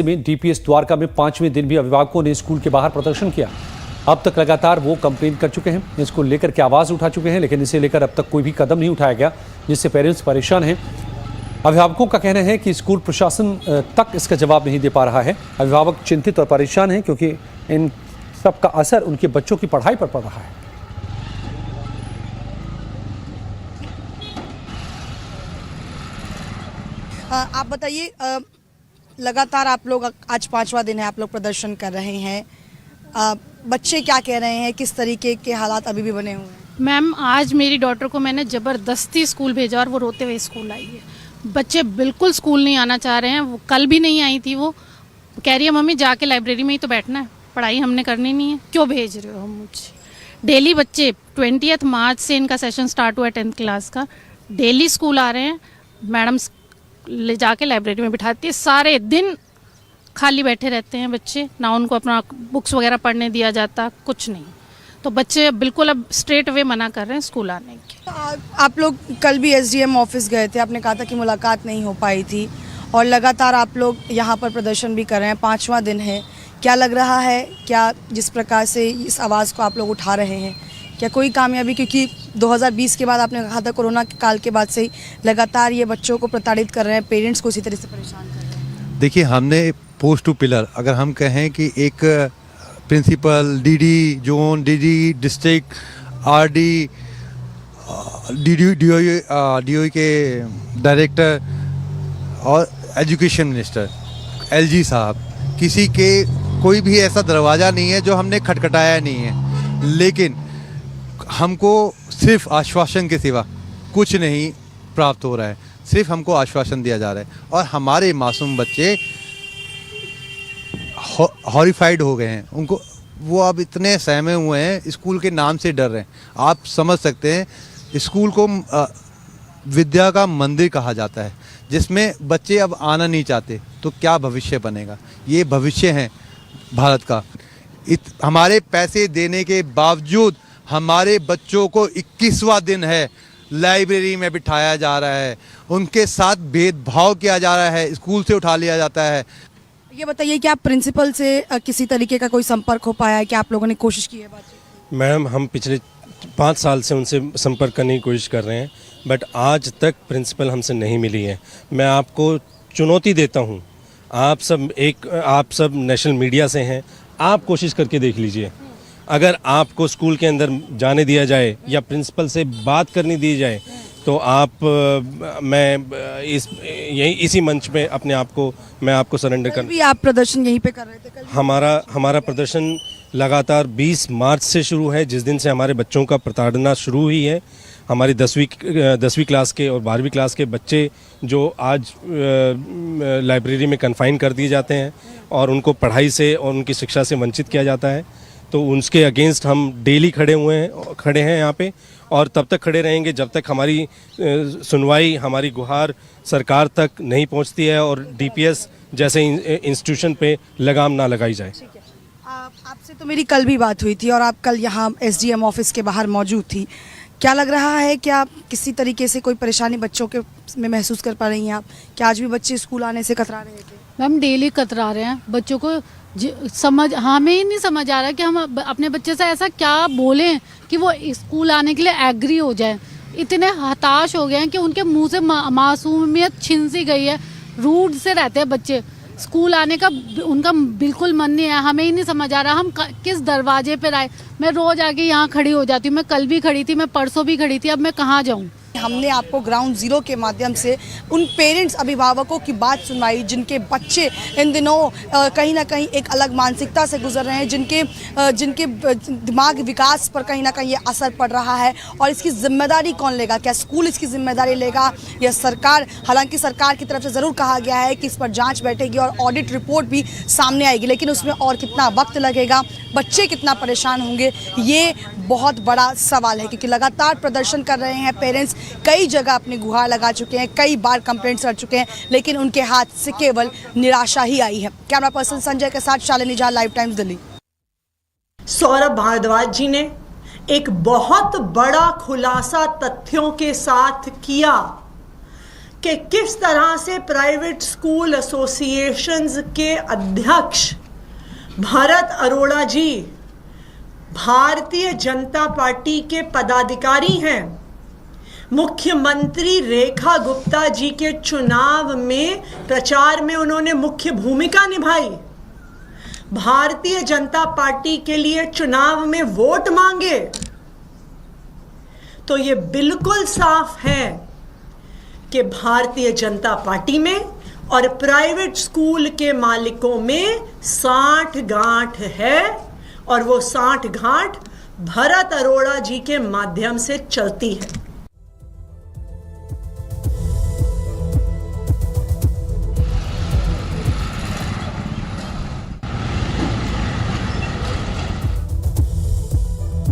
में डीपीएस द्वारका में 5वें दिन भी अभिभावकों ने स्कूल के बाहर प्रदर्शन किया। अब तक लगातार वो कंप्लेन कर चुके हैं, इसको लेकर के आवाज उठा चुके हैं, लेकिन इसे लेकर अब तक कोई भी कदम नहीं उठाया गया, जिससे पेरेंट्स परेशान हैं। अभिभावकों का कहना है कि स्कूल प्रशासन तक इसका जवाब नहीं दे पा रहा है। अभिभावक चिंतित और परेशान हैं क्योंकि इन सब का असर उनके बच्चों की पढ़ाई पर पड़ रहा है। आप बताइए, लगातार आप लोग आज 5वां दिन है आप लोग प्रदर्शन कर रहे हैं, बच्चे क्या कह रहे हैं, किस तरीके के हालात अभी भी बने हुए हैं? मैम, आज मेरी डॉटर को मैंने ज़बरदस्ती स्कूल भेजा और वो रोते हुए स्कूल आई है। बच्चे बिल्कुल स्कूल नहीं आना चाह रहे हैं। वो कल भी नहीं आई थी, वो कह रही है मम्मी जाके लाइब्रेरी में ही तो बैठना है, पढ़ाई हमने करनी नहीं है, क्यों भेज रहे हो मुझे। डेली बच्चे 20 मार्च से इनका सेशन स्टार्ट हुआ है 10th क्लास का, डेली स्कूल आ रहे हैं। मैडम ले जाके लाइब्रेरी में बिठाती है, सारे दिन खाली बैठे रहते हैं बच्चे, ना उनको अपना बुक्स वगैरह पढ़ने दिया जाता, कुछ नहीं। तो बच्चे बिल्कुल अब स्ट्रेट वे मना कर रहे हैं स्कूल आने के। आप लोग कल भी एसडीएम ऑफिस गए थे, आपने कहा था कि मुलाकात नहीं हो पाई थी और लगातार आप लोग यहाँ पर प्रदर्शन भी कर रहे हैं, 5वां दिन है। क्या लग रहा है, क्या जिस प्रकार से इस आवाज़ को आप लोग उठा रहे हैं, क्या कोई कामयाबी? क्योंकि 2020 के बाद आपने कहा था कोरोना काल के बाद से ही लगातार ये बच्चों को प्रताड़ित कर रहे हैं, पेरेंट्स को इसी तरह से परेशान कर रहे हैं। देखिए, हमने पोस्ट टू पिलर, अगर हम कहें कि एक principal, DD zone, DD district, RD, DOE के डायरेक्टर और एजुकेशन मिनिस्टर एलजी साहब, किसी के कोई भी ऐसा दरवाज़ा नहीं है जो हमने खटखटाया नहीं है, लेकिन हमको सिर्फ आश्वासन के सिवा कुछ नहीं प्राप्त हो रहा है। सिर्फ हमको आश्वासन दिया जा रहा है और हमारे मासूम बच्चे हॉरिफाइड हो गए हैं। उनको वो अब इतने सहमे हुए हैं, स्कूल के नाम से डर रहे हैं। आप समझ सकते हैं, स्कूल को विद्या का मंदिर कहा जाता है, जिसमें बच्चे अब आना नहीं चाहते, तो क्या भविष्य बनेगा? ये भविष्य है भारत का। हमारे पैसे देने के बावजूद हमारे बच्चों को 21वां दिन है लाइब्रेरी में बिठाया जा रहा है, उनके साथ भेदभाव किया जा रहा है, स्कूल से उठा लिया जाता है। ये बताइए कि आप प्रिंसिपल से किसी तरीके का कोई संपर्क हो पाया है? क्या आप लोगों ने कोशिश की है बातचीत? मैम, हम पिछले 5 साल से उनसे संपर्क करने की कोशिश कर रहे हैं, बट आज तक प्रिंसिपल हमसे नहीं मिली है। मैं आपको चुनौती देता हूँ, आप सब नेशनल मीडिया से हैं, आप कोशिश करके देख लीजिए। अगर आपको स्कूल के अंदर जाने दिया जाए या प्रिंसिपल से बात करने दी जाए, तो मैं इसी मंच पे अपने आप को मैं आपको सरेंडर कर। भी आप प्रदर्शन यहीं पे कर रहे थे कल? हमारा प्रदर्शन लगातार 20 मार्च से शुरू है, जिस दिन से हमारे बच्चों का प्रताड़ना शुरू हुई है। हमारी 10वीं क्लास के और 12वीं क्लास के बच्चे जो आज लाइब्रेरी में कन्फाइन कर दिए जाते हैं और उनको पढ़ाई से और उनकी शिक्षा से वंचित किया जाता है, तो उनके अगेंस्ट हम डेली खड़े हैं यहाँ पे, और तब तक खड़े रहेंगे जब तक हमारी सुनवाई, हमारी गुहार सरकार तक नहीं पहुँचती है और डीपीएस जैसे इंस्टीट्यूशन पे लगाम ना लगाई जाए। आपसे तो मेरी कल भी बात हुई थी और आप कल यहाँ एसडीएम ऑफिस के बाहर मौजूद थी। क्या लग रहा है, क्या किसी तरीके से कोई परेशानी बच्चों के में महसूस कर पा रही हैं आप? क्या आज भी बच्चे स्कूल आने से कतरा रहे थे? मैम, डेली कतरा रहे हैं बच्चों को। हमें ही नहीं समझ आ रहा कि हम अपने बच्चे से ऐसा क्या बोलें कि वो स्कूल आने के लिए एग्री हो जाए। इतने हताश हो गए हैं कि उनके मुंह से मासूमियत छिन सी गई है, रूड से रहते हैं बच्चे। स्कूल आने का उनका बिल्कुल मन नहीं है। हमें ही नहीं समझ आ रहा हम किस दरवाजे पर आए। मैं रोज आके यहाँ खड़ी हो जाती हूँ, मैं कल भी खड़ी थी, मैं परसों भी खड़ी थी, अब मैं कहाँ जाऊँ? हमने आपको ग्राउंड जीरो के माध्यम से उन पेरेंट्स, अभिभावकों की बात सुनवाई जिनके बच्चे इन दिनों कहीं ना कहीं एक अलग मानसिकता से गुजर रहे हैं, जिनके दिमाग विकास पर कहीं ना कहीं ये असर पड़ रहा है। और इसकी जिम्मेदारी कौन लेगा? क्या स्कूल इसकी जिम्मेदारी लेगा या सरकार? हालांकि सरकार की तरफ से ज़रूर कहा गया है कि इस पर जाँच बैठेगी और ऑडिट रिपोर्ट भी सामने आएगी, लेकिन उसमें और कितना वक्त लगेगा, बच्चे कितना परेशान होंगे, ये बहुत बड़ा सवाल है। क्योंकि लगातार प्रदर्शन कर रहे हैं पेरेंट्स, कई जगह अपनी गुहार लगा चुके हैं, कई बार कंप्लेंट्स कर चुके हैं, लेकिन उनके हाथ से केवल निराशा ही आई है। कैमरा पर्सन संजय के साथ शालिनी झा, लाइव टाइम्स दिल्ली। सौरभ भारद्वाज जी ने एक बहुत बड़ा खुलासा तथ्यों के साथ किया कि किस तरह से प्राइवेट स्कूल एसोसिएशंस के अध्यक्ष भरत अरोड़ा जी भारतीय जनता पार्टी के पदाधिकारी हैं। मुख्यमंत्री रेखा गुप्ता जी के चुनाव में प्रचार में उन्होंने मुख्य भूमिका निभाई। भारतीय जनता पार्टी के लिए चुनाव में वोट मांगे। तो ये बिल्कुल साफ है कि भारतीय जनता पार्टी में और प्राइवेट स्कूल के मालिकों में साठगांठ है और वो साठगांठ भरत अरोड़ा जी के माध्यम से चलती है।